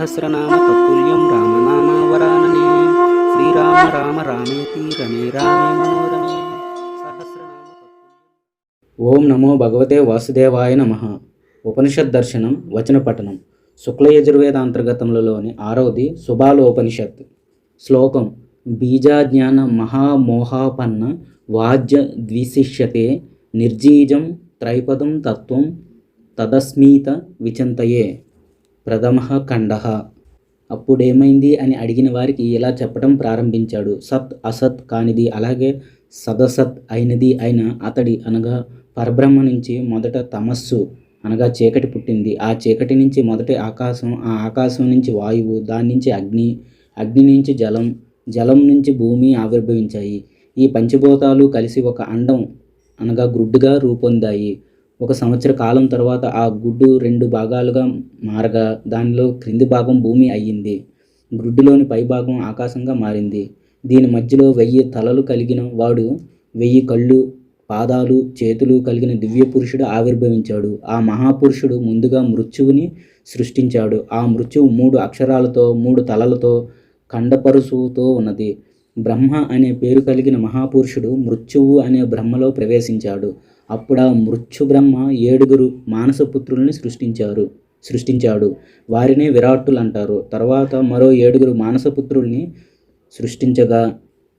సహస్రనామ తత్తుల్యం రామనామ వరాననే. శ్రీరామ రామ రామేతి రమే రామే మనోరమే. సహస్రనామ ఓం నమో భగవతే వాసుదేవాయ నమః. ఉపనిషత్ దర్శనం వచన పఠనం. శుక్ల యజుర్వేద అంతర్గతంలోని 6వది సుబాలోపనిషత్. శ్లోకం: బీజాజ్ఞాన మహామోహాపన్న వాజ్య ద్విశిష్యతే నిర్జీజం త్రైపదం తత్వం తదస్మీత విచింతయే. ప్రథమః ఖండః. అప్పుడేమైంది అని అడిగిన వారికి ఇలా చెప్పడం ప్రారంభించాడు. సత్ అసత్ కానిది, అలాగే సదసత్ అయినది అయిన అతడి అనగా పరబ్రహ్మ నుంచి మొదట తమస్సు అనగా చీకటి పుట్టింది. ఆ చీకటి నుంచి మొదట ఆకాశం, ఆ ఆకాశం నుంచి వాయువు, దాని నుంచి అగ్ని, అగ్ని నుంచి జలం, జలం నుంచి భూమి ఆవిర్భవించాయి. ఈ పంచభూతాలు కలిసి ఒక అండం అనగా గ్రుడ్డుగా రూపొందాయి. 1 సంవత్సర కాలం తర్వాత ఆ గుడ్డు 2 భాగాలుగా మారగా దానిలో క్రింది భాగం భూమి అయ్యింది. గ్రుడ్డులోని పై భాగం ఆకాశంగా మారింది. దీని మధ్యలో 1000 తలలు కలిగిన వాడు, 1000 కళ్ళు, పాదాలు, చేతులు కలిగిన దివ్య పురుషుడు ఆవిర్భవించాడు. ఆ మహాపురుషుడు ముందుగా మృత్యువుని సృష్టించాడు. ఆ మృత్యువు 3 అక్షరాలతో, 3 తలలతో, ఖండపరుశువుతో ఉన్నది. బ్రహ్మ అనే పేరు కలిగిన మహాపురుషుడు మృత్యువు అనే బ్రహ్మలో ప్రవేశించాడు. అప్పుడు ఆ మృత్యు బ్రహ్మ 7 మానసపుత్రుల్ని సృష్టించాడు. వారినే విరాట్టులు అంటారు. తర్వాత మరో 7 మానసపుత్రుల్ని సృష్టించగా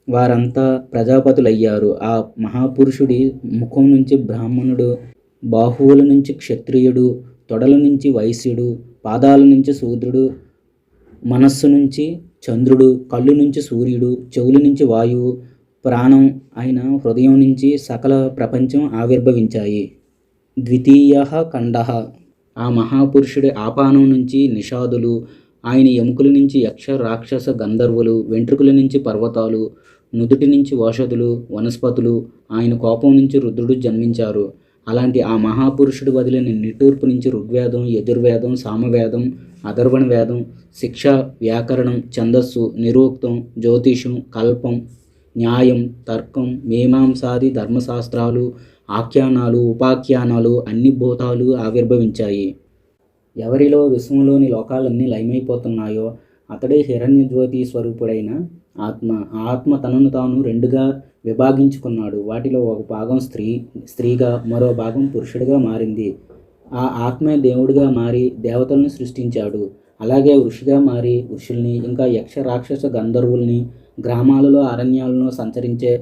వారంతా ప్రజాపతులయ్యారు. ఆ మహాపురుషుడి ముఖం నుంచి బ్రాహ్మణుడు, బాహువుల నుంచి క్షత్రియుడు, తొడల నుంచి వైశ్యుడు, పాదాల నుంచి శూద్రుడు, మనస్సు నుంచి చంద్రుడు, కళ్ళు నుంచి సూర్యుడు, చెవుల నుంచి వాయువు, ప్రాణం అయిన హృదయం నుంచి సకల ప్రపంచం ఆవిర్భవించాయి. ద్వితీయః ఖండః. ఆ మహాపురుషుడి ఆపానం నుంచి నిషాదులు, ఆయన ఎముకల నుంచి యక్ష రాక్షస గంధర్వులు, వెంట్రుకల నుంచి పర్వతాలు, నుదుటి నుంచి ఓషధులు, వనస్పతులు, ఆయన కోపం నుంచి రుద్రుడు జన్మించారు. అలాంటి ఆ మహాపురుషుడు వదిలిన నిట్టూర్పు నుంచి ఋగ్వేదం, యజుర్వేదం, సామవేదం, అథర్వణ వేదం, శిక్ష, వ్యాకరణం, ఛందస్సు, నిరూక్తం, జ్యోతిషం, కల్పం, న్యాయం, తర్కం, మీమాంసాది ధర్మశాస్త్రాలు, ఆఖ్యానాలు, ఉపాఖ్యానాలు, అన్ని భూతాలు ఆవిర్భవించాయి. ఎవరిలో విశ్వంలోని లోకాలన్నీ లయమైపోతున్నాయో అతడే హిరణ్యజ్యోతి స్వరూపుడైన ఆత్మ. ఆ ఆత్మ తనను తాను 2గా విభాగించుకున్నాడు. వాటిలో ఒక భాగం స్త్రీగా, మరో భాగం పురుషుడిగా మారింది. ఆ ఆత్మే దేవుడిగా మారి దేవతలను సృష్టించాడు. అలాగే ఋషిగా మారి ఋషుల్ని, ఇంకా యక్ష రాక్షస గంధర్వుల్ని, గ్రామాలలో అరణ్యాలను సంచరించే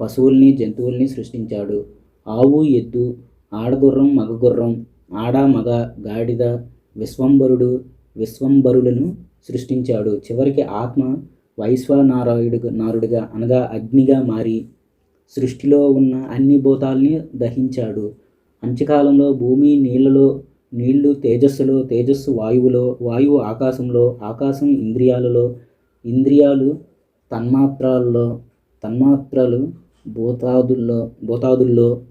పశువుల్ని, జంతువుల్ని సృష్టించాడు. ఆవు, ఎద్దు, ఆడగుర్రం, మగగుర్రం, ఆడ, మగ, గాడిద, విశ్వంబరులను సృష్టించాడు. చివరికి ఆత్మ వైశ్వనారుడిగా అనగా అగ్నిగా మారి సృష్టిలో ఉన్న అన్ని భూతాల్ని దహించాడు. అంత్యకాలంలో భూమి నీళ్లు తేజస్సులో, తేజస్సు వాయువులో, వాయువు ఆకాశంలో, ఆకాశం ఇంద్రియాలలో, ఇంద్రియాలు తన్మాత్రల్లో, తన్మాత్రలు భూతాదుల్లో,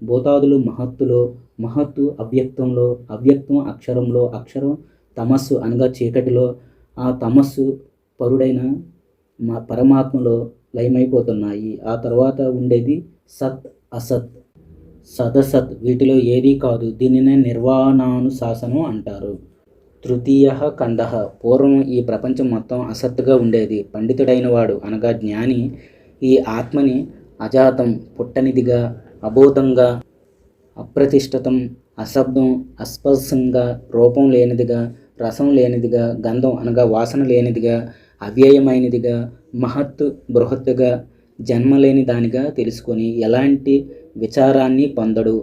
భూతాదులు మహత్తులో, మహత్తు అవ్యక్తంలో, అవ్యక్తం అక్షరంలో, అక్షరం తమస్సు అనగా చీకటిలో, ఆ తమస్సు పరుడైన పరమాత్మలో లయమైపోతున్నాయి. ఆ తర్వాత ఉండేది సత్ అసత్, సదసత్. వీటిలో ఏదీ కాదు. దీనినే నిర్వాణానుశాసనం అంటారు. తృతీయః ఖండః. పూర్వం ఈ ప్రపంచం మొత్తం అసత్తుగా ఉండేది. పండితుడైన వాడు అనగా జ్ఞాని ఈ ఆత్మని అజాతం, పుట్టనిదిగా, అబోధంగా, అప్రతిష్ఠితం, అశబ్దం, అస్పర్శంగా, రూపం లేనిదిగా, రసం లేనిదిగా, గంధం అనగా వాసన లేనిదిగా, అవ్యయమైనదిగా, మహత్ బృహత్తుగా, జన్మ లేని దానిగా తెలుసుకొని ఎలాంటి విచారాన్ని పొందడు.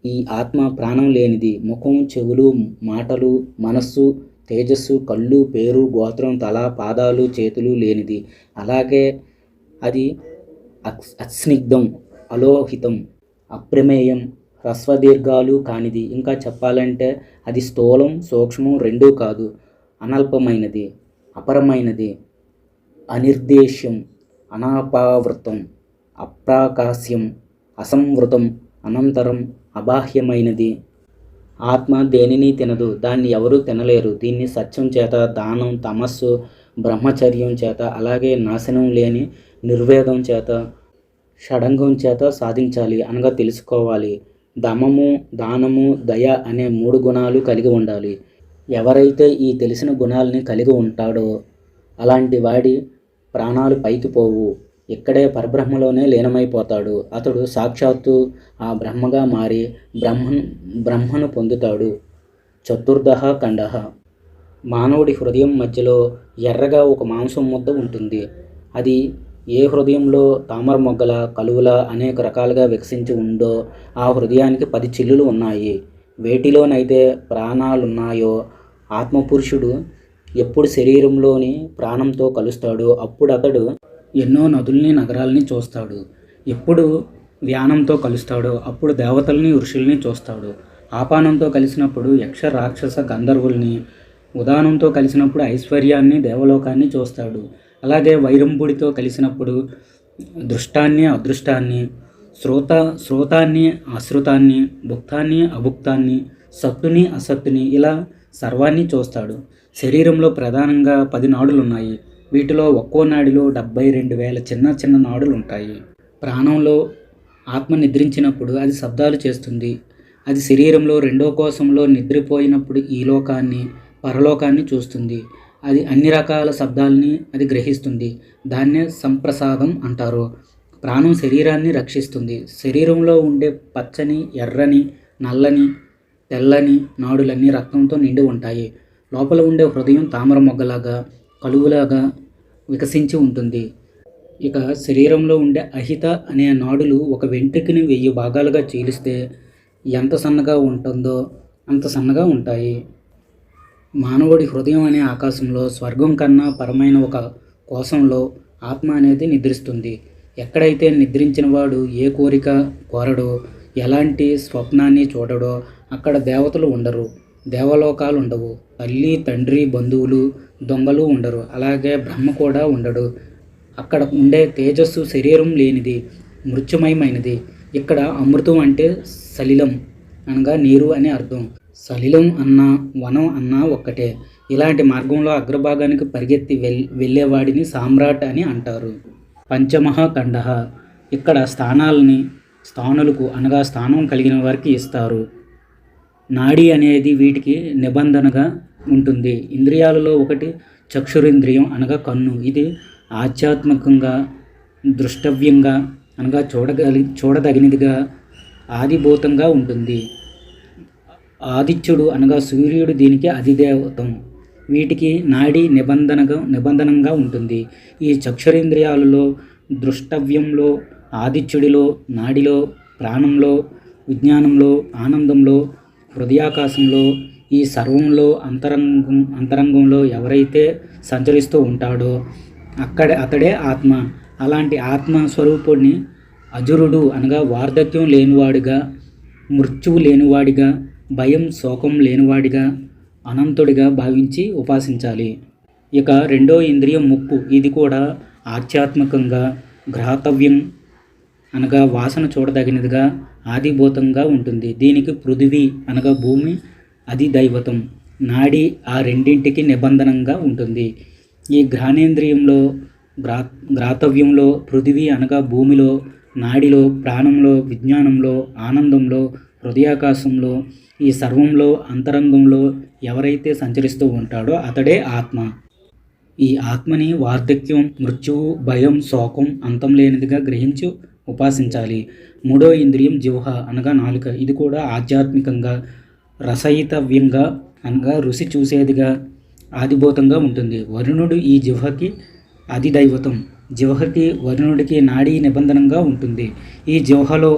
ఈ ఆత్మ ప్రాణం లేనిది. ముఖం, చెవులు, మాటలు, మనస్సు, తేజస్సు, కళ్ళు, పేరు, గోత్రం, తల, పాదాలు, చేతులు లేనిది. అలాగే అది అస్నిగ్ధం, అలోహితం, అప్రమేయం, హ్రస్వదీర్ఘాలు కానిది. ఇంకా చెప్పాలంటే అది స్థూలం, సూక్ష్మం 2 కాదు. అనల్పమైనది, అపరమైనది, అనిర్దేశ్యం, అనాపావృతం, అప్రాకాశ్యం, అసంవృతం, అనంతరం, అబాహ్యమైనది. ఆత్మ దేనిని తినదు, దాన్ని ఎవరూ తినలేరు. దీన్ని సత్యం చేత, దానం, తమస్సు, బ్రహ్మచర్యం చేత, అలాగే నాశనం లేని నిర్వేదం చేత, షడంగం చేత సాధించాలి అనగా తెలుసుకోవాలి. దమము, దానము, దయ అనే 3 గుణాలు కలిగి ఉండాలి. ఎవరైతే ఈ తెలిసిన గుణాలని కలిగి ఉంటాడో అలాంటి వాడి ప్రాణాలు పైకి పోవు, ఇక్కడే పరబ్రహ్మలోనే లీనమైపోతాడు. అతడు సాక్షాత్తు ఆ బ్రహ్మగా మారి బ్రహ్మను పొందుతాడు. చతుర్దశ ఖండ. మానవుడి హృదయం మధ్యలో ఎర్రగా ఒక మాంసం ముద్ద ఉంటుంది. అది ఏ హృదయంలో తామర మొగ్గల కలువల అనేక రకాలుగా వికసించి ఉందో ఆ హృదయానికి 10 చిల్లులు ఉన్నాయి. వేటిలోనైతే ప్రాణాలున్నాయో ఆత్మపురుషుడు ఎప్పుడు శరీరంలోని ప్రాణంతో కలుస్తాడో అప్పుడు అతడు ఎన్నో నదుల్ని నగరాల్ని చూస్తాడు. ఎప్పుడు వ్యానంతో కలుస్తాడో అప్పుడు దేవతల్ని ఋషుల్ని చూస్తాడు. ఆపానంతో కలిసినప్పుడు యక్ష రాక్షస గంధర్వుల్ని, ఉదానంతో కలిసినప్పుడు ఐశ్వర్యాన్ని దేవలోకాన్ని చూస్తాడు. అలాగే వైరంపుడితో కలిసినప్పుడు దృష్టాన్ని అదృష్టాన్ని, శ్రోతాన్ని అశ్రుతాన్ని, భుక్తాన్ని అభుక్తాన్ని, సత్తుని అసత్తుని, ఇలా సర్వాన్ని చూస్తాడు. శరీరంలో ప్రధానంగా 10 నాడులు ఉన్నాయి. వీటిలో ఒక్కో నాడిలో 72,000 చిన్న చిన్న నాడులు ఉంటాయి. ప్రాణంలో ఆత్మ నిద్రించినప్పుడు అది శబ్దాలు చేస్తుంది. అది శరీరంలో రెండో కోశంలో నిద్రపోయినప్పుడు ఈ లోకాన్ని పరలోకాన్ని చూస్తుంది. అది అన్ని రకాల శబ్దాలని అది గ్రహిస్తుంది. దాన్నే సంప్రసాదం అంటారు. ప్రాణం శరీరాన్ని రక్షిస్తుంది. శరీరంలో ఉండే పచ్చని, ఎర్రని, నల్లని, తెల్లని నాడులన్నీ రక్తంతో నిండి ఉంటాయి. లోపల ఉండే హృదయం తామర మొగ్గలాగా కలువులాగా వికసించి ఉంటుంది. ఇక శరీరంలో ఉండే అహిత అనే నాడులు ఒక వెంట్రుకని 1000 భాగాలుగా చీలిస్తే ఎంత సన్నగా ఉంటుందో అంత సన్నగా ఉంటాయి. మానవుడి హృదయం అనే ఆకాశంలో స్వర్గం కన్నా పరమైన ఒక కోశంలో ఆత్మ అనేది నిద్రిస్తుంది. ఎక్కడైతే నిద్రించిన వాడు ఏ కోరిక కోరడో, ఎలాంటి స్వప్నాన్ని చూడడో అక్కడ దేవతలు ఉండరు, దేవలోకాలు ఉండవు, తల్లి తండ్రి బంధువులు దొంగలు ఉండరు, అలాగే బ్రహ్మ కూడా ఉండడు. అక్కడ ఉండే తేజస్సు శరీరం లేనిది, మృత్యుమయమైనది. ఇక్కడ అమృతం అంటే సలిలం అనగా నీరు అని అర్థం. సలిలం అన్నా వనం అన్నా ఒక్కటే. ఇలాంటి మార్గంలో అగ్రభాగానికి పరిగెత్తి వెళ్ళేవాడిని సామ్రాట్ అని అంటారు. పంచమహాఖండ. ఇక్కడ స్థానులకు అనగా స్థానం కలిగిన వారికి ఇస్తారు. నాడి అనేది వీటికి నిబంధనగా ఉంటుంది. ఇంద్రియాలలో ఒకటి చక్షురింద్రియం అనగా కన్ను. ఇది ఆధ్యాత్మికంగా, దృష్టవ్యంగా అనగా చూడదగినదిగా, ఆదిభూతంగా ఉంటుంది. ఆదిత్యుడు అనగా సూర్యుడు దీనికి అధిదేవతం. వీటికి నాడి నిబంధనంగా ఉంటుంది. ఈ చక్షురింద్రియాలలో ద్రష్టవ్యంలో, ఆదిత్యుడిలో, నాడిలో, ప్రాణంలో, విజ్ఞానంలో, ఆనందంలో, హృదయాకాశంలో, ఈ సర్వంలో అంతరంగంలో ఎవరైతే సంచరిస్తూ ఉంటాడో అతడే ఆత్మ. అలాంటి ఆత్మ స్వరూపుడిని అజురుడు అనగా వార్ధక్యం లేనివాడిగా, మృత్యువు లేనివాడిగా, భయం శోకం లేనివాడిగా, అనంతుడిగా భావించి ఉపాసించాలి. ఇక రెండో ఇంద్రియం ముక్కు. ఇది కూడా ఆధ్యాత్మికంగా, గ్రహతవ్యం అనగా వాసన చూడదగినదిగా, ఆదిభూతంగా ఉంటుంది. దీనికి పృథివీ అనగా భూమి అది దైవతం. నాడి ఆ రెండింటికి నిబంధనంగా ఉంటుంది. ఈ ఘ్రాణేంద్రియంలో, గ్రాతవ్యంలో, పృథివీ అనగా భూమిలో, నాడిలో, ప్రాణంలో, విజ్ఞానంలో, ఆనందంలో, హృదయాకాశంలో, ఈ సర్వంలో అంతరంగంలో ఎవరైతే సంచరిస్తూ ఉంటాడో అతడే ఆత్మ. ఈ ఆత్మని వార్ధక్యం, మృత్యువు, భయం, శోకం అంతం లేనిదిగా గ్రహించి ఉపాసించాలి. మూడో ఇంద్రియం జిహ్వ అనగా నాలుక. ఇది కూడా ఆధ్యాత్మికంగా, రసయితవ్యంగా అనగా రుచి చూసేదిగా, ఆదిభూతంగా ఉంటుంది. వరుణుడు ఈ జిహ్వకి అధిదైవతం. జిహ్వకి వరుణుడికి నాడీ నిబంధనంగా ఉంటుంది. ఈ జిహ్వలో,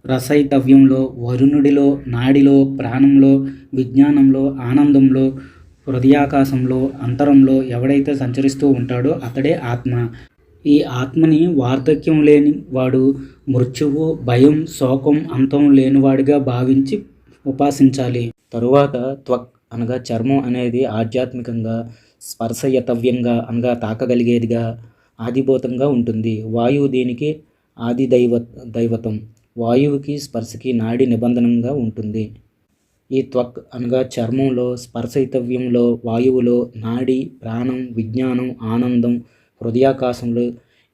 రసయితవ్యంలో, వరుణుడిలో, నాడిలో, ప్రాణంలో, విజ్ఞానంలో, ఆనందంలో, హృదయాకాశంలో, అంతరంలో ఎవడైతే సంచరిస్తూ ఉంటాడో అతడే ఆత్మ. ఈ ఆత్మని వార్ధక్యం లేని వాడు, మృత్యువు, భయం, శోకం అంతం లేనివాడిగా భావించి ఉపాసించాలి. తరువాత త్వక్ అనగా చర్మం అనేది ఆధ్యాత్మికంగా, స్పర్శయతవ్యంగా అనగా తాకగలిగేదిగా, ఆదిభూతంగా ఉంటుంది. వాయువు దీనికి దైవతం. వాయువుకి స్పర్శకి నాడి నిబంధనంగా ఉంటుంది. ఈ త్వక్ అనగా చర్మంలో, స్పర్శయితవ్యంలో, వాయువులో, నాడి, ప్రాణం, విజ్ఞానం, ఆనందం, హృదయాకాశంలో,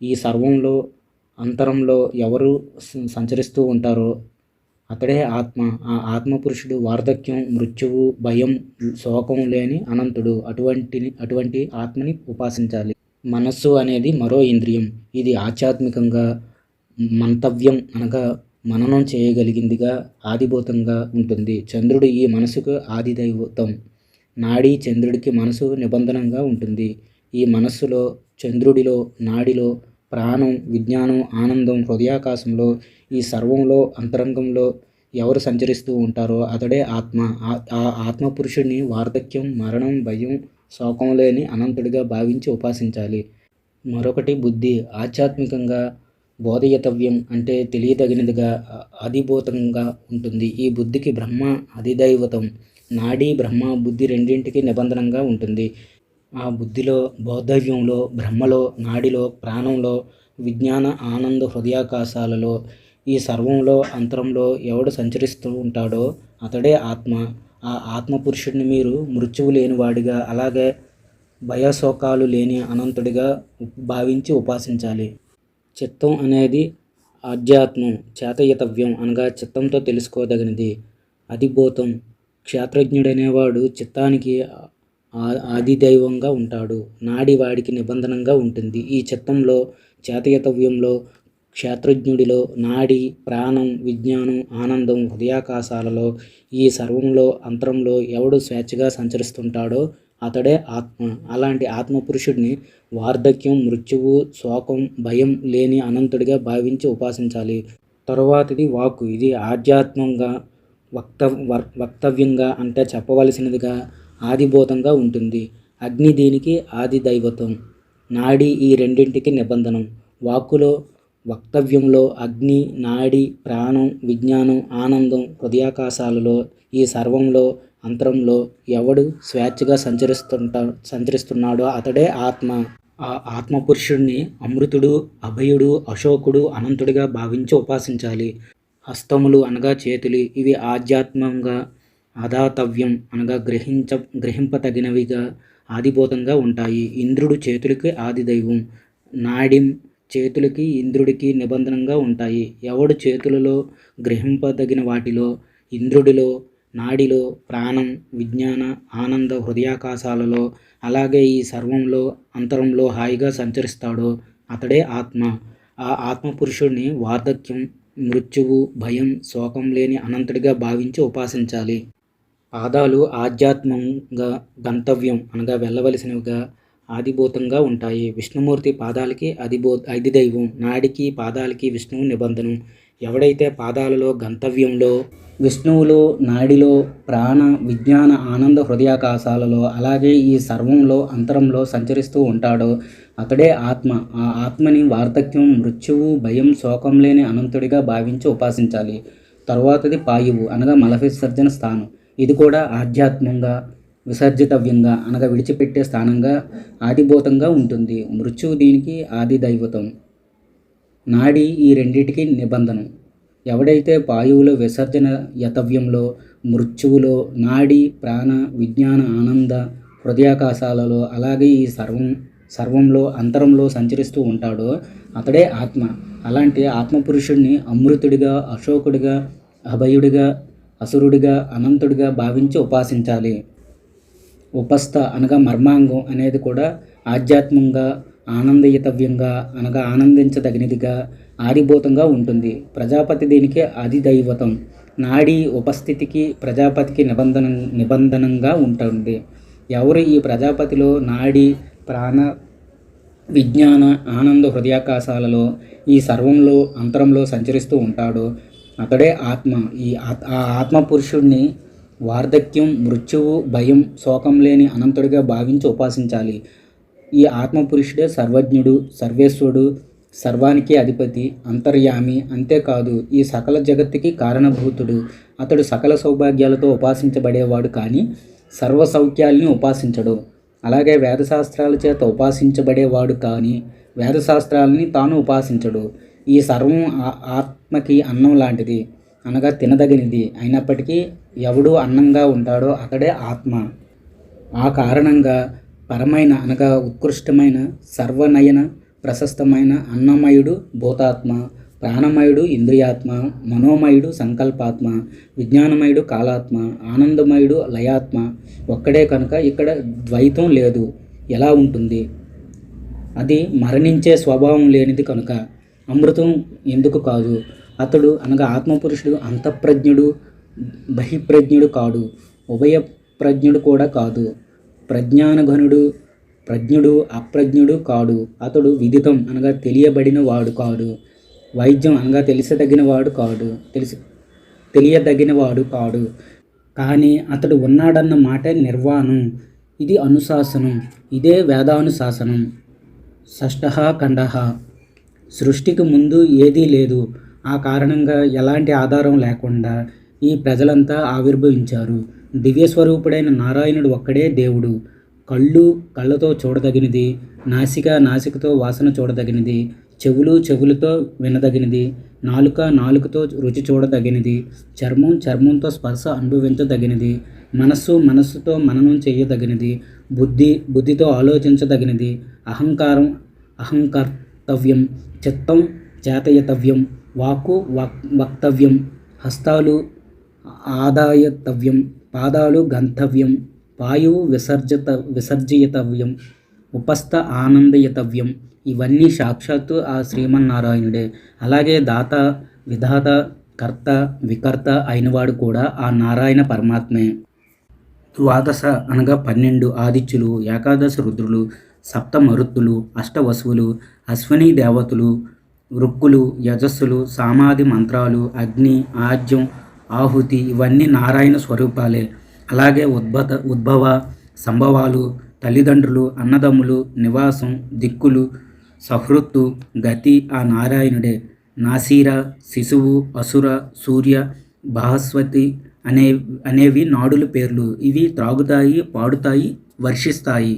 ఈ సర్వంలో అంతరంలో ఎవరు సంచరిస్తూ ఉంటారో అతడే ఆత్మ. ఆ ఆత్మపురుషుడు వార్ధక్యం, మృత్యువు, భయం, శోకం లేని అనంతుడు. అటువంటి ఆత్మని ఉపాసించాలి. మనస్సు అనేది మరో ఇంద్రియం. ఇది ఆధ్యాత్మికంగా మంతవ్యం అనగా మననం చేయగలిగిందిగా, ఆదిభూతంగా ఉంటుంది. చంద్రుడు ఈ మనసుకు ఆదిదైవతం. నాడీ చంద్రుడికి మనసు నిబంధనంగా ఉంటుంది. ఈ మనస్సులో, చంద్రుడిలో, నాడిలో ప్రాణం, విజ్ఞానం, ఆనందం, హృదయాకాశంలో, ఈ సర్వంలో, అంతరంగంలో ఎవరు సంచరిస్తూ ఉంటారో అతడే ఆత్మ. ఆ ఆత్మపురుషుడిని వార్ధక్యం, మరణం, భయం, శోకం లేని అనంతుడిగా భావించి ఉపాసించాలి. మరొకటి బుద్ధి. ఆధ్యాత్మికంగా బోధయతవ్యం అంటే తెలియదగినదిగా, అధిభూతంగా ఉంటుంది. ఈ బుద్ధికి బ్రహ్మ అధిదైవతం. నాడీ, బ్రహ్మ, బుద్ధి రెండింటికి నిబంధనంగా ఉంటుంది. ఆ బుద్ధిలో, బోధవ్యంలో, బ్రహ్మలో, నాడిలో, ప్రాణంలో, విజ్ఞాన, ఆనంద హృదయాకాశాలలో, ఈ సర్వంలో, అంతరంలో ఎవడు సంచరిస్తూ ఉంటాడో అతడే ఆత్మ. ఆ ఆత్మపురుషుడిని మీరు మృత్యువు లేనివాడిగా, అలాగే భయశోకాలు లేని అనంతుడిగా భావించి ఉపాసించాలి. చిత్తం అనేది ఆధ్యాత్మం. చేతయతవ్యం అనగా చిత్తంతో తెలుసుకోదగినది. అధిభూతం. క్షేత్రజ్ఞుడనేవాడు చిత్తానికి ఆదిదైవంగా ఉంటాడు. నాడి వాడికి నిబంధనంగా ఉంటుంది. ఈ చిత్తంలో, చేతయతవ్యంలో, క్షేత్రజ్ఞుడిలో, నాడి, ప్రాణం, విజ్ఞానం, ఆనందం, హృదయాకాశాలలో, ఈ సర్వంలో, అంతరంలో ఎవడు స్వేచ్ఛగా సంచరిస్తుంటాడో అతడే ఆత్మ. అలాంటి ఆత్మపురుషుడిని వార్ధక్యం, మృత్యువు, శోకం, భయం లేని అనంతుడిగా భావించి ఉపాసించాలి. తరువాతిది వాక్కు. ఇది ఆధ్యాత్మంగా, వక్తవ్యంగా అంటే చెప్పవలసినదిగా, ఆదిభూతంగా ఉంటుంది. అగ్ని దీనికి ఆదిదైవతం. నాడి ఈ రెండింటికి నిబంధనం. వాక్కులో, వక్తవ్యంలో అగ్ని, నాడి, ప్రాణం, విజ్ఞానం, ఆనందం, హృదయాకాశాలలో, ఈ సర్వంలో, అంతరంలో ఎవడు స్వేచ్ఛగా సంచరిస్తున్నాడో అతడే ఆత్మ. ఆ ఆత్మపురుషుడిని అమృతుడు, అభయుడు, అశోకుడు, అనంతుడిగా భావించి ఉపాసించాలి. హస్తములు అనగా చేతులు. ఇవి ఆధ్యాత్మంగా అధాతవ్యం అనగా గ్రహింపతగినవిగా, ఆదిభూతంగా ఉంటాయి. ఇంద్రుడు చేతులకి ఆదిదైవం. నాడిం చేతులకి, ఇంద్రుడికి నిబంధనంగా ఉంటాయి. ఎవడు చేతులలో, గ్రహింపదగిన వాటిలో, ఇంద్రుడిలో, నాడిలో, ప్రాణం, విజ్ఞాన, ఆనంద హృదయాకాశాలలో, అలాగే ఈ సర్వంలో, అంతరంలో హాయిగా సంచరిస్తాడో అతడే ఆత్మ. ఆ ఆత్మపురుషుడిని వార్ధక్యం, మృత్యువు, భయం, శోకం లేని అనంతుడిగా భావించి ఉపాసించాలి. పాదాలు ఆధ్యాత్మంగా గంతవ్యం అనగా వెళ్ళవలసినవిగా, ఆదిభూతంగా ఉంటాయి. విష్ణుమూర్తి పాదాలకి అధిదైవం. నాడికి, పాదాలకి విష్ణువు నిబంధనం. ఎవడైతే పాదాలలో, గంతవ్యంలో, విష్ణువులో, నాడిలో, ప్రాణ, విజ్ఞాన, ఆనంద హృదయాకాశాలలో, అలాగే ఈ సర్వంలో, అంతరంలో సంచరిస్తూ ఉంటాడో అతడే ఆత్మ. ఆ ఆత్మని వార్ధక్యం, మృత్యువు, భయం, శోకం లేని అనంతుడిగా భావించి ఉపాసించాలి. తరువాతది పాయువు అనగా మల విసర్జన స్థానం. ఇది కూడా ఆధ్యాత్మంగా, విసర్జితవ్యంగా అనగా విడిచిపెట్టే స్థానంగా, ఆదిభూతంగా ఉంటుంది. మృత్యువు దీనికి ఆదిదైవతం. నాడి ఈ రెండింటికి నిబంధనం. ఎవడైతే పాయువులో, విసర్జన యతవ్యంలో, మృత్యువులో, నాడి, ప్రాణ, విజ్ఞాన, ఆనంద హృదయాకాశాలలో, అలాగే ఈ సర్వంలో, అంతరంలో సంచరిస్తూ ఉంటాడో అతడే ఆత్మ. అలాంటి ఆత్మపురుషుడిని అమృతుడిగా, అశోకుడిగా, అభయుడిగా, అసురుడిగా, అనంతుడిగా భావించి ఉపాసించాలి. ఉపస్థ అనగా మర్మాంగం అనేది కూడా ఆధ్యాత్మంగా, ఆనందయుతవ్యంగా అనగా ఆనందించదగినదిగా, ఆదిభూతంగా ఉంటుంది. ప్రజాపతి దీనికి అధిదైవతం. నాడీ ఉపస్థితికి, ప్రజాపతికి నిబంధనంగా ఉంటుంది. ఎవరు ఈ ప్రజాపతిలో, నాడీ, ప్రాణ, విజ్ఞాన, ఆనంద హృదయాకాశాలలో, ఈ సర్వంలో, అంతరంలో సంచరిస్తూ ఉంటాడో అతడే ఆత్మ. ఆ ఆత్మపురుషుడిని వార్ధక్యం, మృత్యువు, భయం, శోకం లేని అనంతుడిగా భావించి ఉపాసించాలి. ఈ ఆత్మపురుషుడే సర్వజ్ఞుడు, సర్వేశ్వరుడు, సర్వానికి అధిపతి, అంతర్యామి. అంతేకాదు ఈ సకల జగత్తుకి కారణభూతుడు. అతడు సకల సౌభాగ్యాలతో ఉపాసించబడేవాడు కానీ సర్వ సౌఖ్యాల్ని ఉపాసించడు. అలాగే వేదశాస్త్రాల చేత ఉపాసించబడేవాడు కానీ వేదశాస్త్రాలని తాను ఉపాసించడు. ఈ సర్వం ఆత్మకి అన్నం లాంటిది అనగా తినదగినది అయినప్పటికీ ఎవడు అన్నంగా ఉంటాడో అతడే ఆత్మ. ఆ కారణంగా పరమైన అనగా ఉత్కృష్టమైన, సర్వనయన ప్రశస్తమైన అన్నమయుడు భూతాత్మ. ప్రాణమయుడు ఇంద్రియాత్మ, మనోమయుడు సంకల్పాత్మ, విజ్ఞానమయుడు కాలాత్మ, ఆనందమయుడు లయాత్మ ఒక్కడే కనుక ఇక్కడ ద్వైతం లేదు. ఎలా ఉంటుంది? అది మరణించే స్వభావం లేనిది కనుక. అమృతం ఎందుకు కాదు? అతడు అనగా ఆత్మపురుషుడు అంతఃప్రజ్ఞుడు, బహిప్రజ్ఞుడు కాడు, ఉభయ ప్రజ్ఞుడు కూడా కాదు. ప్రజ్ఞానఘనుడు, ప్రజ్ఞుడు, అప్రజ్ఞుడు కాడు. అతడు విదితం అనగా తెలియబడిన వాడు కాడు. వైద్యం అనగా తెలియదగిన వాడు కాడు. కానీ అతడు ఉన్నాడన్న మాట నిర్వాణం. ఇది అనుశాసనం. ఇదే వేదానుశాసనం. షష్ఠః ఖండః. సృష్టికి ముందు ఏదీ లేదు. ఆ కారణంగా ఎలాంటి ఆధారం లేకుండా ఈ ప్రజలంతా ఆవిర్భవించారు. దివ్యస్వరూపుడైన నారాయణుడు ఒక్కడే దేవుడు. కళ్ళు కళ్ళతో చూడదగినది, నాసిక నాసికతో వాసన చూడదగినది, చెవులు చెవులతో వినదగినది, నాలుక నాలుకతో రుచి చూడదగినది, చర్మం చర్మంతో స్పర్శ అనుభవించదగినది, మనస్సు మనస్సుతో మననం చేయదగినది, బుద్ధి బుద్ధితో ఆలోచించదగినది, అహంకారం అహంకర్తవ్యం, చిత్తం చేతయతవ్యం, వాక్కు వక్తవ్యం, హస్తాలు ఆదాయతవ్యం, పాదాలు గంతవ్యం, వాయువు విసర్జయతవ్యం, ఉపస్థ ఆనందయతవ్యం. ఇవన్నీ సాక్షాత్తు ఆ శ్రీమన్నారాయణుడే. అలాగే దాత, విధాత, కర్త, వికర్త అయినవాడు కూడా ఆ నారాయణ పరమాత్మే. ద్వాదశ అనగా 12 ఆదిత్యులు, ఏకాదశ రుద్రులు, సప్త మరుత్తులు, అష్టవసువులు, అశ్వనీ దేవతలు, వృక్కులు, యజస్సులు, సామాది మంత్రాలు, అగ్ని, ఆజ్యం, ఆహుతి ఇవన్నీ నారాయణ స్వరూపాలే. అలాగే ఉద్భవ, సంభవాలు, తల్లిదండ్రులు, అన్నదమ్ములు, నివాసం, దిక్కులు, సహృత్తు, గతి ఆ నారాయణుడే. నాసీర, శిశువు, అసుర, సూర్య, బృహస్పతి అనేవి నాడుల పేర్లు. ఇవి త్రాగుతాయి, పాడుతాయి, వర్షిస్తాయి.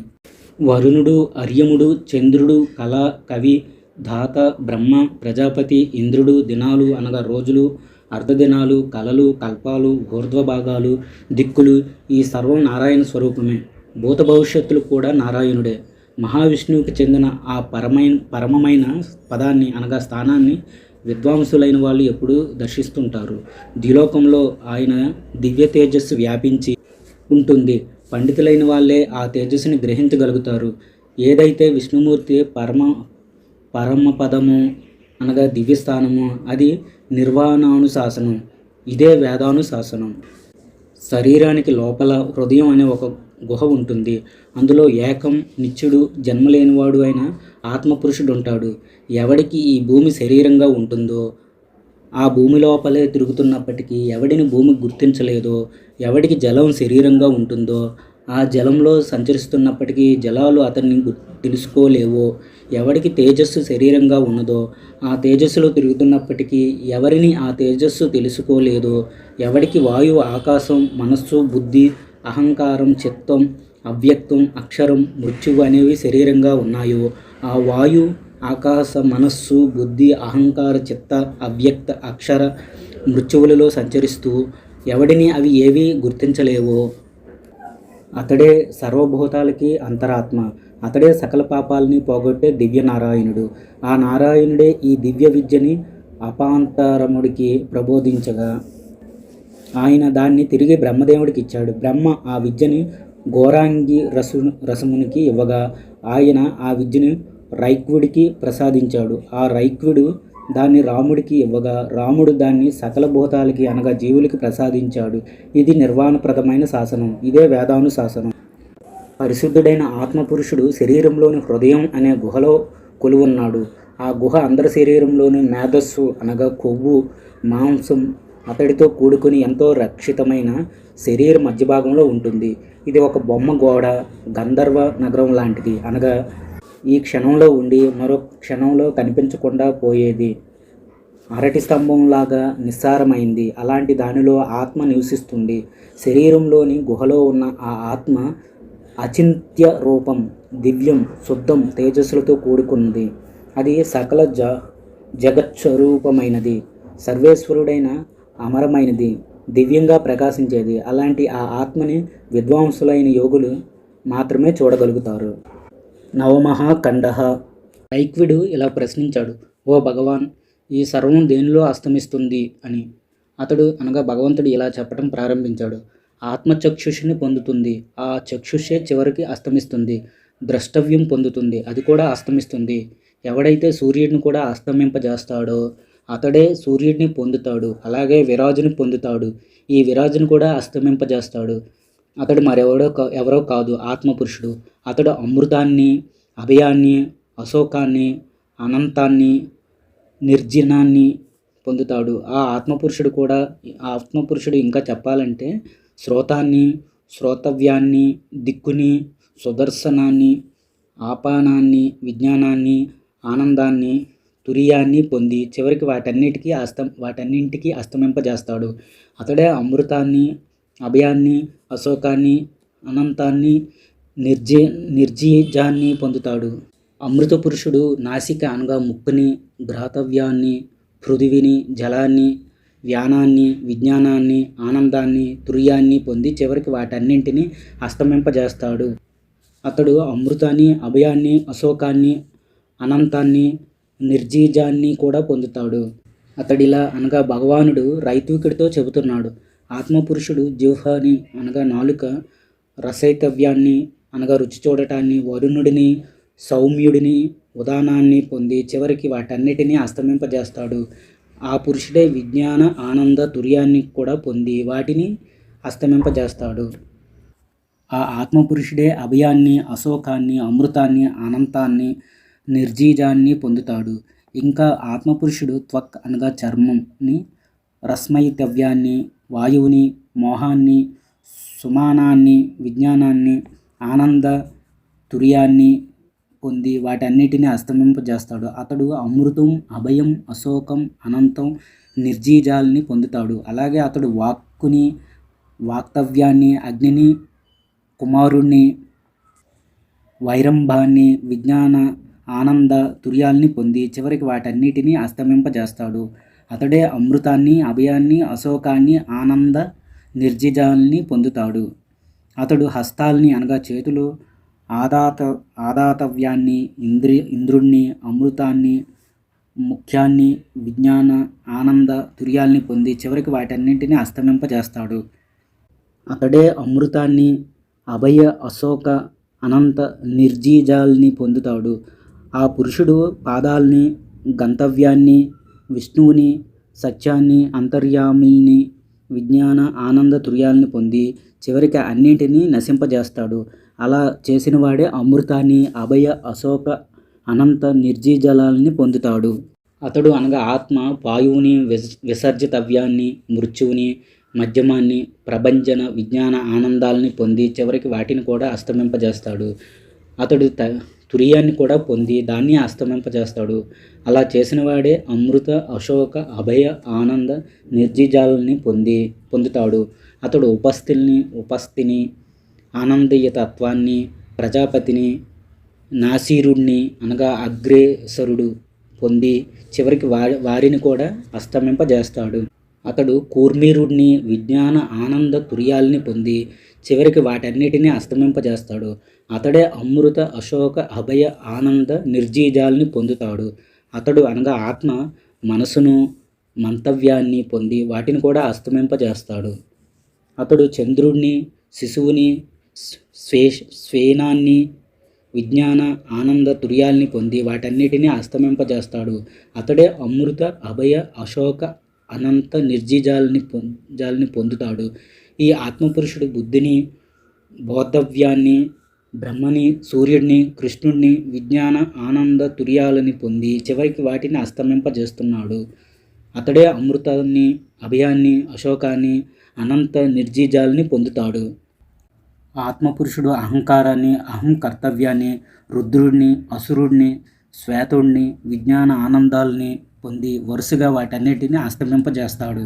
వరుణుడు, అర్యముడు, చంద్రుడు, కళ, కవి, ధాత, బ్రహ్మ, ప్రజాపతి, ఇంద్రుడు, దినాలు అనగా రోజులు, అర్ధదినాలు, కళలు, కల్పాలు, ఊర్ధ్వభాగాలు, దిక్కులు ఈ సర్వం నారాయణ స్వరూపమే. భూత భవిష్యత్తులు కూడా నారాయణుడే. మహావిష్ణువుకి చెందిన ఆ పరమమైన పదాన్ని అనగా స్థానాన్ని విద్వాంసులైన వాళ్ళు ఎప్పుడూ దర్శిస్తుంటారు. ద్విలోకంలో ఆయన దివ్య తేజస్సు వ్యాపించి ఉంటుంది. పండితులైన వాళ్ళే ఆ తేజస్సుని గ్రహించగలుగుతారు. ఏదైతే విష్ణుమూర్తి పరమపదము అనగా దివ్యస్థానము అది నిర్వాణానుశాసనం. ఇదే వేదానుశాసనం. శరీరానికి లోపల హృదయం అనే ఒక గుహ ఉంటుంది. అందులో ఏకం నిత్యుడు జన్మలేనివాడు అయిన ఆత్మపురుషుడు ఉంటాడు. ఎవడికి ఈ భూమి శరీరంగా ఉంటుందో, ఆ భూమి లోపలే తిరుగుతున్నప్పటికీ ఎవడిని భూమి గుర్తించలేదో, ఎవడికి జలం శరీరంగా ఉంటుందో, ఆ జలంలో సంచరిస్తున్నప్పటికీ జలాలు అతన్ని తెలుసుకోలేవో, ఎవడికి తేజస్సు శరీరంగా ఉన్నదో, ఆ తేజస్సులో తిరుగుతున్నప్పటికీ ఎవరిని ఆ తేజస్సు తెలుసుకోలేదో, ఎవడికి వాయువు, ఆకాశం, మనస్సు, బుద్ధి, అహంకారం, చిత్తం, అవ్యక్తం, అక్షరం, మృత్యువు అనేవి శరీరంగా ఉన్నాయో, ఆ వాయు, ఆకాశ, మనస్సు, బుద్ధి, అహంకార, చిత్త, అవ్యక్త, అక్షర, మృత్యువులలో సంచరిస్తూ ఎవడిని అవి ఏవి గుర్తించలేవో అతడే సర్వభూతాలకి అంతరాత్మ. అతడే సకల పాపాలని పోగొట్టే దివ్య నారాయణుడు. ఆ నారాయణుడే ఈ దివ్య విద్యని అపాంతరముడికి ప్రబోధించగా ఆయన దాన్ని తిరిగి బ్రహ్మదేవుడికి ఇచ్చాడు. బ్రహ్మ ఆ విద్యని ఘోరాంగి రసమునికి ఇవ్వగా ఆయన ఆ విద్యని రైక్వుడికి ప్రసాదించాడు. ఆ రైక్వుడు దాన్ని రాముడికి ఇవ్వగా రాముడు దాన్ని సకల భూతాలకి అనగా జీవులకి ప్రసాదించాడు. ఇది నిర్వాణప్రదమైన శాసనం. ఇదే వేదానుశాసనం. పరిశుద్ధుడైన ఆత్మపురుషుడు శరీరంలోని హృదయం అనే గుహలో కొలువున్నాడు. ఆ గుహ అందరి శరీరంలోని మేధస్సు అనగా కొవ్వు, మాంసం అతడితో కూడుకుని ఎంతో రక్షితమైన శరీర మధ్య భాగంలో ఉంటుంది. ఇది ఒక బొమ్మ గోడ, గంధర్వ నగరం లాంటిది. అనగా ఈ క్షణంలో ఉండి మరో క్షణంలో కనిపించకుండా పోయేది. అరటి స్తంభంలాగా నిస్సారమైంది. అలాంటి దానిలో ఆత్మ నివసిస్తుంది. శరీరంలోని గుహలో ఉన్న ఆ ఆత్మ అచింత్య రూపం, దివ్యం, శుద్ధం, తేజస్సులతో కూడుకున్నది. అది సకల జగత్స్వరూపమైనది, సర్వేశ్వరుడైన అమరమైనది, దివ్యంగా ప్రకాశించేది. అలాంటి ఆ ఆత్మని విద్వాంసులైన యోగులు మాత్రమే చూడగలుగుతారు. నవమః ఖండః. రైక్వుడు ఇలా ప్రశ్నించాడు: ఓ భగవాన్, ఈ సర్వం దేనిలో అస్తమిస్తుంది అని. అతడు అనగా భగవంతుడు ఇలా చెప్పడం ప్రారంభించాడు. ఆత్మచక్షుషుని పొందుతుంది, ఆ చక్షుషే చివరికి అస్తమిస్తుంది. ద్రష్టవ్యం పొందుతుంది, అది కూడా అస్తమిస్తుంది. ఎవడైతే సూర్యుడిని కూడా అస్తమింపజేస్తాడో అతడే సూర్యుడిని పొందుతాడు. అలాగే విరాజుని పొందుతాడు, ఈ విరాజుని కూడా అస్తమింపజేస్తాడు. అతడు ఎవరో కాదు, ఆత్మపురుషుడు. అతడు అమృతాన్ని, అభయాన్ని, అశోకాన్ని, అనంతాన్ని, నిర్జనాన్ని పొందుతాడు. ఆ ఆత్మపురుషుడు ఇంకా చెప్పాలంటే శ్రోతాన్ని, శ్రోతవ్యాన్ని, దిక్కుని, సుదర్శనాన్ని, ఆపానాన్ని, విజ్ఞానాన్ని, ఆనందాన్ని, తురియాన్ని పొంది చివరికి వాటన్నింటికి అస్తమింపజేస్తాడు. అతడే అమృతాన్ని, అభయాన్ని, అశోకాన్ని, అనంతాన్ని, నిర్జీజాన్ని పొందుతాడు. అమృత పురుషుడు నాసిక అనగా ముక్కుని, ఘ్రాతవ్యాన్ని, పృథివిని, జలాన్ని, వ్యానాన్ని, విజ్ఞానాన్ని, ఆనందాన్ని, తురియాన్ని పొంది చివరికి వాటన్నింటినీ అస్తమింపజేస్తాడు. అతడు అమృతాన్ని, అభయాన్ని, అశోకాన్ని, అనంతాన్ని, నిర్జీజాన్ని కూడా పొందుతాడు. అతడిలా అనగా భగవానుడు రైతుకిడితో చెబుతున్నాడు. ఆత్మపురుషుడు జిహ్వని అనగా నాలుక, రసైతవ్యాన్ని అనగా రుచి చూడటాన్ని, వరుణుడిని, సౌమ్యుడిని, ఉదానాన్ని పొంది చివరికి వాటన్నిటినీ అస్తమింపజేస్తాడు. ఆ పురుషుడే విజ్ఞాన, ఆనంద, తుర్యాన్ని కూడా పొంది వాటిని అస్తమింపజేస్తాడు. ఆ ఆత్మపురుషుడే అభయాన్ని, అశోకాన్ని, అమృతాన్ని, అనంతాన్ని, నిర్జీజాన్ని పొందుతాడు. ఇంకా ఆత్మపురుషుడు త్వక్ అనగా చర్మంని, రశ్మైతవ్యాన్ని, వాయువుని, మోహాన్ని, సుమానాన్ని, విజ్ఞానాన్ని, ఆనంద, తుర్యాన్ని పొంది వాటన్నిటిని అస్తమింపజేస్తాడు. అతడు అమృతం, అభయం, అశోకం, అనంతం, నిర్జీజాల్ని పొందుతాడు. అలాగే అతడు వాక్కుని, వాక్తవ్యాన్ని, అగ్నిని, కుమారుణ్ణి, వైరంభాన్ని, విజ్ఞాన, ఆనంద, తుర్యాల్ని పొంది చివరికి వాటన్నిటినీ అస్తమింపజేస్తాడు. అతడే అమృతాన్ని, అభయాన్ని, అశోకాన్ని, ఆనంద, నిర్జీజాల్ని పొందుతాడు. అతడు హస్తాల్ని అనగా చేతులు, ఆదాతవ్యాన్ని, ఇంద్రుణ్ణి, అమృతాన్ని, ముఖ్యాన్ని, విజ్ఞాన, ఆనంద, తుర్యాల్ని పొంది చివరికి వాటన్నింటినీ అస్తమింపజేస్తాడు. అతడే అమృతాన్ని, అభయ, అశోక, అనంత, నిర్జీజాల్ని పొందుతాడు. ఆ పురుషుడు పాదాల్ని, గంతవ్యాన్ని, విష్ణువుని, సత్యాన్ని, అంతర్యామిని, విజ్ఞాన, ఆనంద, తుర్యాల్ని పొంది చివరికి అన్నింటినీ నశింపజేస్తాడు. అలా చేసినవాడే అమృతాన్ని, అభయ, అశోక, అనంత, నిర్జీజాలని పొందుతాడు. అతడు అనగా ఆత్మ వాయువుని, విసర్జితవ్యాన్ని, మృత్యువుని, మధ్యమాన్ని, ప్రభంజన, విజ్ఞాన, ఆనందాలని పొంది చివరికి వాటిని కూడా అస్తమింపజేస్తాడు. అతడు తురియాన్ని కూడా పొంది దాన్ని అస్తమింపజేస్తాడు. అలా చేసినవాడే అమృత, అశోక, అభయ, ఆనంద, నిర్జీజాలని పొందుతాడు. అతడు ఉపస్థిని, ఆనందీయ తత్వాన్ని, ప్రజాపతిని, నాసీరుణ్ణి అనగా అగ్రేసరుడు పొంది చివరికి వారిని కూడా అస్తమింపజేస్తాడు. అతడు కూర్మీరుణ్ణి, విజ్ఞాన, ఆనంద, తుర్యాల్ని పొంది చివరికి వాటన్నిటినీ అస్తమింపజేస్తాడు. అతడే అమృత, అశోక, అభయ, ఆనంద, నిర్జీజాల్ని పొందుతాడు. అతడు అనగా ఆత్మ మనసును, మంతవ్యాన్ని పొంది వాటిని కూడా అస్తమింపజేస్తాడు. అతడు చంద్రుణ్ణి, శిశువుని, స్వేనాన్ని, విజ్ఞాన, ఆనంద, తుర్యాల్ని పొంది వాటన్నిటినీ అస్తమింపజేస్తాడు. అతడే అమృత, అభయ, అశోక, అనంత, నిర్జీజాల్ని పొందుతాడు. ఈ ఆత్మపురుషుడు బుద్ధిని, బోధవ్యాన్ని, బ్రహ్మని, సూర్యుడిని, కృష్ణుడిని, విజ్ఞాన, ఆనంద, తుర్యాలని పొంది చివరికి వాటిని అస్తమింపజేస్తున్నాడు. అతడే అమృతాన్ని, అభయాన్ని, అశోకాన్ని, అనంత, నిర్జీజాల్ని పొందుతాడు. ఆత్మపురుషుడు అహంకారాన్ని, కర్తవ్యాన్ని, రుద్రుడిని, అసురుడిని, శ్వేతుడిని, విజ్ఞాన, ఆనందాల్ని పొంది వరుసగా వాటన్నిటిని అస్తమింపజేస్తాడు.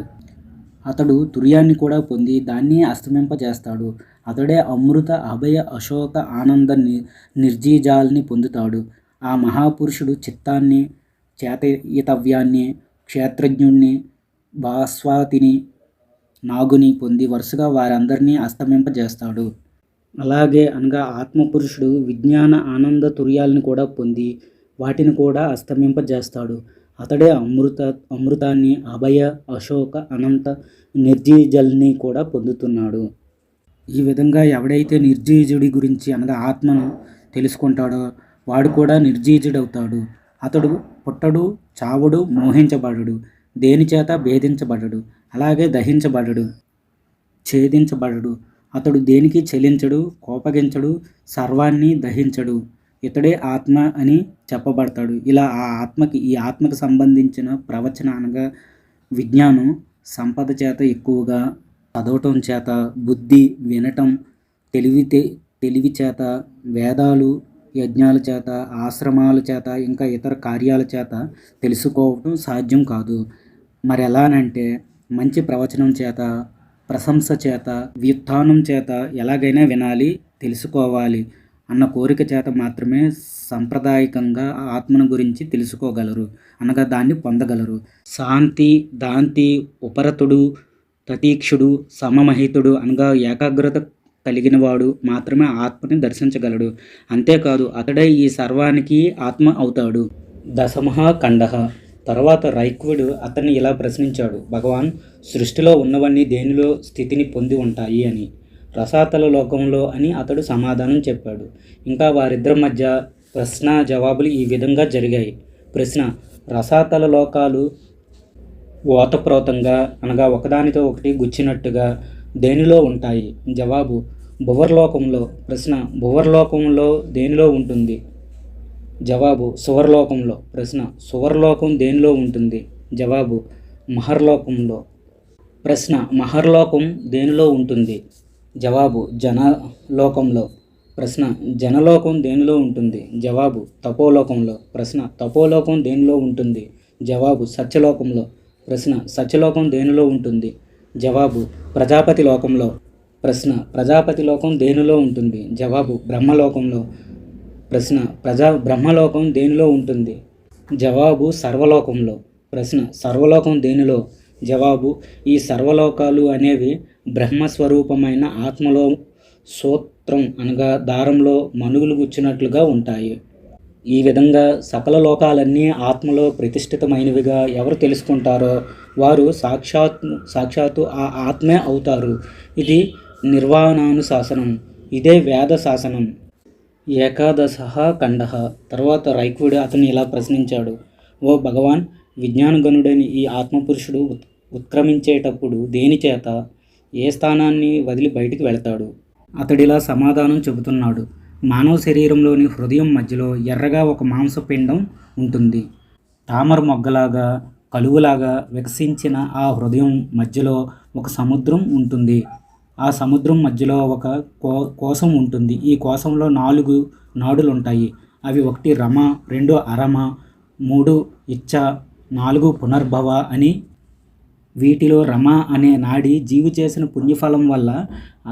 అతడు తుర్యాన్ని కూడా పొంది దాన్ని అస్తమింపజేస్తాడు. అతడే అమృత, అభయ, అశోక, ఆనంద, నిర్జీజాల్ని పొందుతాడు. ఆ మహాపురుషుడు చిత్తాన్ని, చేతయితవ్యాన్ని, క్షేత్రజ్ఞుణ్ణి, భాస్వాతిని, నాగుని పొంది వరుసగా వారందరినీ అస్తమింపజేస్తాడు. అలాగే అనగా ఆత్మపురుషుడు విజ్ఞాన, ఆనంద, తుర్యాల్ని కూడా పొంది వాటిని కూడా అస్తమింపజేస్తాడు. అతడే అమృతాన్ని, అభయ, అశోక, అనంత, నిర్జీజల్ని కూడా పొందుతున్నాడు. ఈ విధంగా ఎవడైతే నిర్జీజుడి గురించి అనగా ఆత్మను తెలుసుకుంటాడో వాడు కూడా నిర్జీజుడవుతాడు. అతడు పుట్టడు, చావుడు, మోహించబడడు, దేని చేత భేదించబడడు, అలాగే దహించబడడు, ఛేదించబడడు. అతడు దేనికి చెలించడు, కోపగించడు, సర్వాన్ని దహించడు. ఇతడే ఆత్మ అని చెప్పబడతాడు. ఇలా ఈ ఆత్మకు సంబంధించిన ప్రవచన అనగా విజ్ఞానం సంపద చేత ఎక్కువగా చదవటం చేత, బుద్ధి వినటం, తెలివి చేత, వేదాలు యజ్ఞాల చేత, ఆశ్రమాల చేత, ఇంకా ఇతర కార్యాల చేత తెలుసుకోవటం సాధ్యం కాదు. మరి ఎలానంటే మంచి ప్రవచనం చేత, ప్రశంస చేత, వ్యుత్థానం చేత ఎలాగైనా వినాలి, తెలుసుకోవాలి అన్న కోరిక చేత మాత్రమే సాంప్రదాయకంగా ఆత్మను గురించి తెలుసుకోగలరు, అనగా దాన్ని పొందగలరు. శాంతి, దాంతి, ఉపరతుడు, తతీక్షుడు, సమమహితుడు అనగా ఏకాగ్రత కలిగినవాడు మాత్రమే ఆత్మని దర్శించగలడు. అంతేకాదు అతడే ఈ సర్వానికి ఆత్మ అవుతాడు. దశమః ఖండః. తర్వాత రైక్వుడు అతన్ని ఇలా ప్రశ్నించాడు: భగవాన్, సృష్టిలో ఉన్నవన్నీ దేనిలో స్థితిని పొంది ఉంటాయి అని. రసాతల లోకంలో అని అతడు సమాధానం చెప్పాడు. ఇంకా వారిద్దరి మధ్య ప్రశ్న జవాబులు ఈ విధంగా జరిగాయి. ప్రశ్న: రసాతల లోకాలు ఓతప్రోతంగా అనగా ఒకదానితో ఒకటి గుచ్చినట్టుగా దేనిలో ఉంటాయి? జవాబు: భువర్లోకంలో. ప్రశ్న: భువర్లోకంలో దేనిలో ఉంటుంది? జవాబు: సువర్లోకంలో. ప్రశ్న: సువర్లోకం దేనిలో ఉంటుంది? జవాబు: మహర్లోకంలో. ప్రశ్న: మహర్లోకం దేనిలో ఉంటుంది? జవాబు: జనలోకంలో. ప్రశ్న: జనలోకం దేనిలో ఉంటుంది? జవాబు: తపోలోకంలో. ప్రశ్న: తపోలోకం దేనిలో ఉంటుంది? జవాబు: సత్యలోకంలో. ప్రశ్న: సత్యలోకం దేనిలో ఉంటుంది? జవాబు: ప్రజాపతి లోకంలో. ప్రశ్న: ప్రజాపతి లోకం దేనిలో ఉంటుంది? జవాబు: బ్రహ్మలోకంలో. ప్రశ్న: బ్రహ్మలోకం దేనిలో ఉంటుంది? జవాబు: సర్వలోకంలో. ప్రశ్న: సర్వలోకం దేనిలో? జవాబు: ఈ సర్వలోకాలు అనేవి బ్రహ్మస్వరూపమైన ఆత్మలో సూత్రం అనగా దారంలో మనుగులు గుచ్చినట్లుగా ఉంటాయి. ఈ విధంగా సకల లోకాలన్నీ ఆత్మలో ప్రతిష్ఠితమైనవిగా ఎవరు తెలుసుకుంటారో వారు సాక్షాత్తు ఆ ఆత్మే అవుతారు. ఇది నిర్వాణానుశాసనం. ఇదే వేద శాసనం. ఏకాదశః ఖండః. తర్వాత రైక్వుడు అతన్ని ఇలా ప్రశ్నించాడు: ఓ భగవాన్, విజ్ఞానగణుడైన ఈ ఆత్మపురుషుడు ఉత్క్రమించేటప్పుడు దేని చేత, ఏ స్థానాన్ని వదిలి బయటికి వెళతాడు? అతడిలా సమాధానం చెబుతున్నాడు: మానవ శరీరంలోని హృదయం మధ్యలో ఎర్రగా ఒక మాంసపిండం ఉంటుంది. తామర మొగ్గలాగా, కలువలాగా వికసించిన ఆ హృదయం మధ్యలో ఒక సముద్రం ఉంటుంది. ఆ సముద్రం మధ్యలో ఒక కోశం ఉంటుంది. ఈ కోశంలో 4 నాడులుంటాయి. అవి 1 రమ, 2 అరమ, 3 ఇచ్చ, 4 పునర్భవ అని. వీటిలో రమ అనే నాడి జీవి చేసిన పుణ్యఫలం వల్ల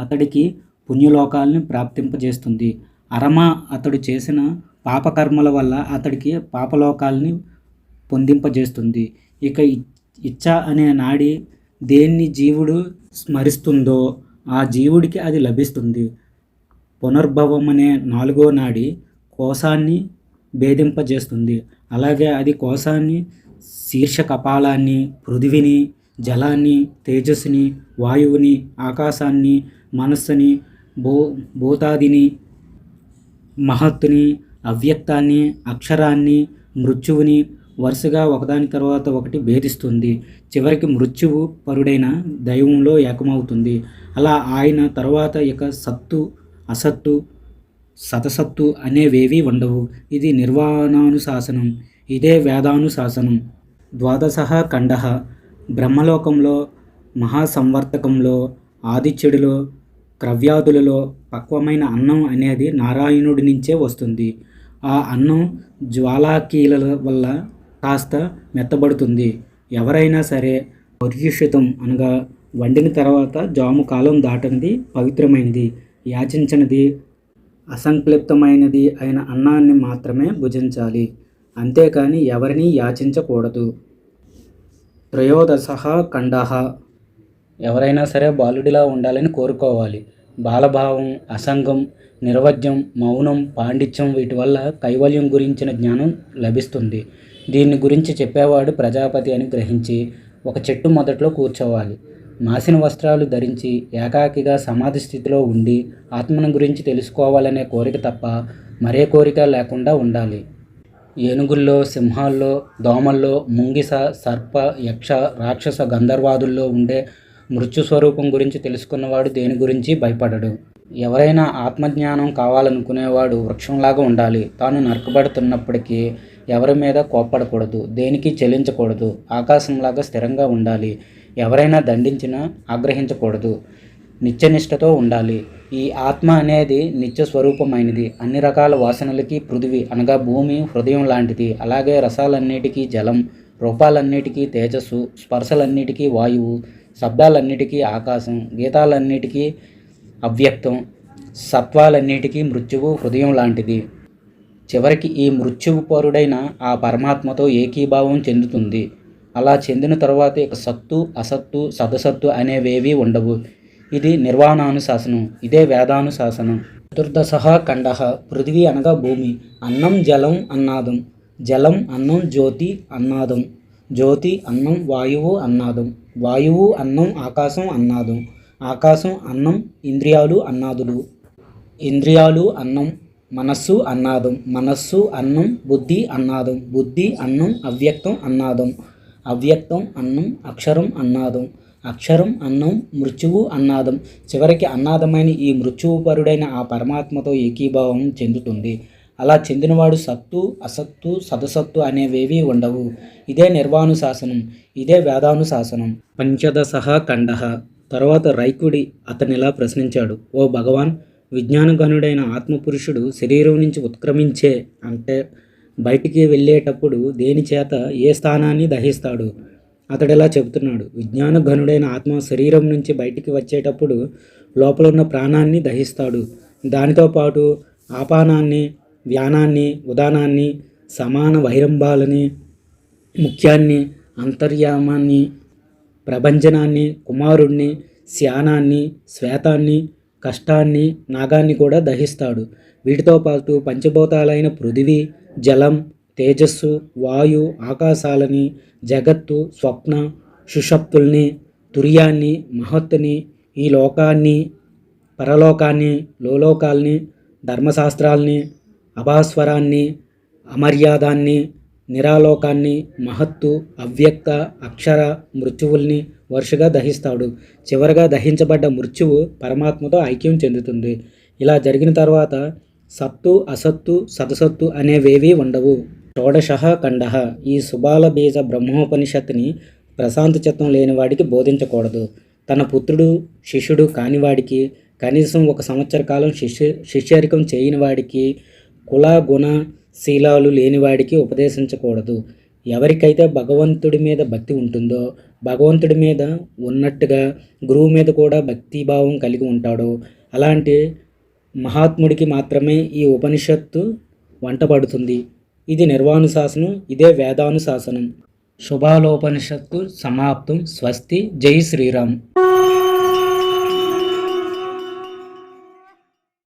అతడికి పుణ్యలోకాలని ప్రాప్తింపజేస్తుంది. అరమ అతడు చేసిన పాపకర్మల వల్ల అతడికి పాపలోకాలని పొందింపజేస్తుంది. ఇక ఇచ్చ అనే నాడి దేన్ని జీవుడు స్మరిస్తుందో ఆ జీవుడికి అది లభిస్తుంది. పునర్భవం అనే 4వ నాడి కోశాన్ని భేదింపజేస్తుంది. అలాగే అది కోశాన్ని, శీర్ష కపాలాన్ని, పృథివిని, జలాన్ని, తేజస్సుని, వాయువుని, ఆకాశాన్ని, మనస్సుని, భూతాదిని, మహత్తుని, అవ్యక్తాన్ని, అక్షరాన్ని, మృత్యువుని వరుసగా ఒకదాని తర్వాత ఒకటి భేదిస్తుంది. చివరికి మృత్యువు పరుడైన దైవంలో ఏకమవుతుంది. అలా ఆయన తర్వాత ఇక సత్తు, అసత్తు, సతసత్తు అనేవేవీ ఉండవు. ఇది నిర్వాణానుశాసనం. ఇదే వేదానుశాసనం. ద్వాదశః ఖండః. బ్రహ్మలోకంలో, మహాసంవర్తకంలో, ఆదిత్యుడిలో, క్రవ్యాదులలో పక్వమైన అన్నం అనేది నారాయణుడి నుంచే వస్తుంది. ఆ అన్నం జ్వాలాకీల వల్ల కాస్త మెత్తబడుతుంది. ఎవరైనా సరే పర్యుషితం అనగా వండిన తర్వాత జాము కాలం దాటనిది పవిత్రమైనది, యాచించనిది, అసంక్లిప్తమైనది అయిన అన్నాన్ని మాత్రమే భుజించాలి. అంతేకాని ఎవరిని యాచించకూడదు. త్రయోదశః ఖండః. ఎవరైనా సరే బాలుడిలా ఉండాలని కోరుకోవాలి. బాలభావం, అసంగం, నిర్వజ్యం, మౌనం, పాండిత్యం వీటి వల్ల కైవల్యం గురించిన జ్ఞానం లభిస్తుంది. దీన్ని గురించి చెప్పేవాడు ప్రజాపతి అని గ్రహించి ఒక చెట్టు మొదట్లో కూర్చోవాలి. మాసిన వస్త్రాలు ధరించి ఏకాకిగా సమాధి స్థితిలో ఉండి ఆత్మను గురించి తెలుసుకోవాలనే కోరిక తప్ప మరే కోరిక లేకుండా ఉండాలి. ఏనుగుల్లో, సింహాల్లో, దోమల్లో, ముంగిస, సర్ప, యక్ష, రాక్షస, గంధర్వాదుల్లో ఉండే మృత్యు స్వరూపం గురించి తెలుసుకున్నవాడు దేని గురించి భయపడడు. ఎవరైనా ఆత్మజ్ఞానం కావాలనుకునేవాడు వృక్షంలాగా ఉండాలి. తాను నరకబడుతున్నప్పటికీ ఎవరి మీద కోప్పడకూడదు, దేనికి చెల్లించకూడదు, ఆకాశంలాగా స్థిరంగా ఉండాలి. ఎవరైనా దండించినా ఆగ్రహించకూడదు, నిత్యనిష్టతో ఉండాలి. ఈ ఆత్మ అనేది నిత్య స్వరూపమైనది. అన్ని రకాల వాసనలకి పృథివీ అనగా భూమి హృదయం లాంటిది. అలాగే రసాలన్నిటికీ జలం, రూపాలన్నిటికీ తేజస్సు, స్పర్శలన్నిటికీ వాయువు, శబ్దాలన్నిటికీ ఆకాశం, గీతాలన్నిటికీ అవ్యక్తం, సత్వాలన్నిటికీ మృత్యువు హృదయం లాంటిది. చివరికి ఈ మృత్యువు పరుడైన ఆ పరమాత్మతో ఏకీభావం చెందుతుంది. అలా చెందిన తరువాత ఇక సత్తు, అసత్తు, సదసత్తు అనేవేవీ ఉండవు. ఇది నిర్వాణానుశాసనం. ఇదే వేదానుశాసనం. చతుర్దశ ఖండ. పృథివీ అనగా భూమి. అన్నం జలం అన్నాదం. జలం అన్నం జ్యోతి అన్నాదం. జ్యోతి అన్నం వాయువు అన్నాదం. వాయువు అన్నం ఆకాశం అన్నాదం. ఆకాశం అన్నం ఇంద్రియాలు అన్నాదులు. ఇంద్రియాలు అన్నం మనస్సు అన్నాదం. మనస్సు అన్నం బుద్ధి అన్నాదం. బుద్ధి అన్నం అవ్యక్తం అన్నాదం. అవ్యక్తం అన్నం అక్షరం అన్నాదం. అక్షరం అన్నం మృత్యువు అన్నాదం. చివరికి అన్నాదమైన ఈ మృత్యువుపరుడైన ఆ పరమాత్మతో ఏకీభావం చెందుతుంది. అలా చెందినవాడు సత్తు, అసత్తు, సదసత్తు అనేవేవీ ఉండవు. ఇదే నిర్వాణుశాసనం. ఇదే వేదానుశాసనం. పంచదశ ఖండ. తర్వాత రైకుడి అతనిలా ప్రశ్నించాడు, ఓ భగవాన్, విజ్ఞానగణుడైన ఆత్మపురుషుడు శరీరం నుంచి ఉత్క్రమించే అంటే బయటికి వెళ్ళేటప్పుడు దేని చేత ఏ స్థానాన్ని దహిస్తాడు? అతడిలా చెబుతున్నాడు, విజ్ఞానఘనుడైన ఆత్మ శరీరం నుంచి బయటికి వచ్చేటప్పుడు లోపల ఉన్న ప్రాణాన్ని దహిస్తాడు. దానితో పాటు ఆపానాన్ని, వ్యానాన్ని, ఉదానాన్ని, సమాన వైరంభాలని, ముఖ్యాన్ని, అంతర్యామాన్ని, ప్రభంజనాన్ని, కుమారుణ్ణి, శ్యానాన్ని, శ్వేతాన్ని, కష్టాన్ని, నాగాన్ని కూడా దహిస్తాడు. వీటితో పాటు పంచభూతాలైన పృథివీ, జలం, తేజస్సు, వాయు, ఆకాశాలని, జగత్తు, స్వప్న, సుషప్తుల్ని, తుర్యాన్ని, మహత్తుని, ఈ లోకాన్ని, పరలోకాన్ని, లోలోకాల్ని, ధర్మశాస్త్రాల్ని, అభాస్వరాన్ని, అమర్యాదాన్ని, నిరాలోకాన్ని, మహత్తు, అవ్యక్త, అక్షర, మృత్యువుల్ని వరుసగా దహిస్తాడు. చివరగా దహించబడ్డ మృత్యువు పరమాత్మతో ఐక్యం చెందుతుంది. ఇలా జరిగిన తర్వాత సత్తు, అసత్తు, సదసత్తు అనేవేవీ ఉండవు. షోడశ ఖండ. ఈ సుబాల బీజ బ్రహ్మోపనిషత్తుని ప్రశాంత చిత్తం లేనివాడికి బోధించకూడదు. తన పుత్రుడు, శిష్యుడు కానివాడికి, కనీసం 1 సంవత్సర కాలం శిష్యరికం చేయని వాడికి, కుల గుణ శీలాలు లేనివాడికి ఉపదేశించకూడదు. ఎవరికైతే భగవంతుడి మీద భక్తి ఉంటుందో, భగవంతుడి మీద ఉన్నట్టుగా గురువు మీద కూడా భక్తిభావం కలిగి ఉంటాడో అలాంటి మహాత్ముడికి మాత్రమే ఈ ఉపనిషత్తు వంటబడుతుంది. ఇది నిర్వాణుశాసనం. ఇదే వేదానుశాసనం. శుభాలోపనిషత్తు సమాప్తం. స్వస్తి. జై శ్రీరామ్.